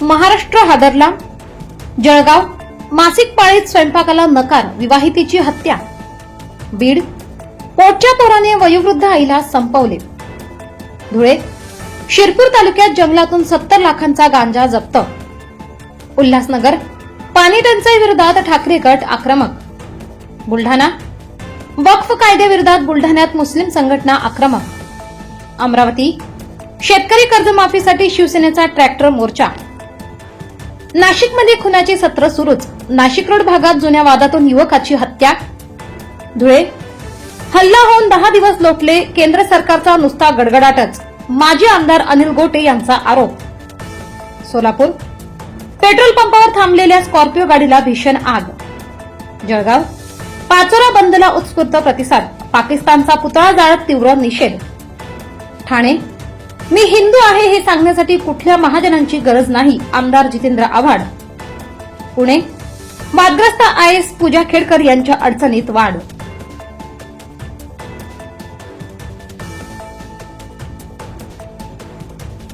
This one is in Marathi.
महाराष्ट्र हादरला. जळगाव, मासिक पाळीत स्वयंपाकाला नकार, विवाहितेची हत्या. बीड, पोटच्या पोराने वयोवृद्ध आईला संपवले. धुळे, शिरपूर तालुक्यात जंगलातून 70 लाखांचा गांजा जप्त. उल्हासनगर, पाणी टंचाई विरोधात ठाकरे गट आक्रमक. बुलढाणा, वक्फ कायद्याविरोधात बुलढाण्यात मुस्लिम संघटना आक्रमक. अमरावती, शेतकरी कर्जमाफीसाठी शिवसेनेचा ट्रॅक्टर मोर्चा. नाशिकमध्ये खुनाचे सत्र सुरूच. नाशिक रोड भागात जुन्या वादातून युवकाची हत्या. धुळे, हल्ला होऊन 10 दिवस लोटले, केंद्र सरकारचा नुसता गडगडाटच, माजी आमदार अनिल गोटे यांचा आरोप. सोलापूर, पेट्रोल पंपावर थांबलेल्या स्कॉर्पिओ गाडीला भीषण आग. जळगाव, पाचोरा बंदला उत्स्फूर्त प्रतिसाद, पाकिस्तानचा पुतळा जाळत तीव्र निषेध. ठाणे, मी हिंदू आहे हे सांगण्यासाठी कुठल्या महाजनांची गरज नाही, आमदार जितेंद्र आव्हाड. पुणे, वादग्रस्त आयएस पूजा खेडकर यांच्या अडचणीत वाढ.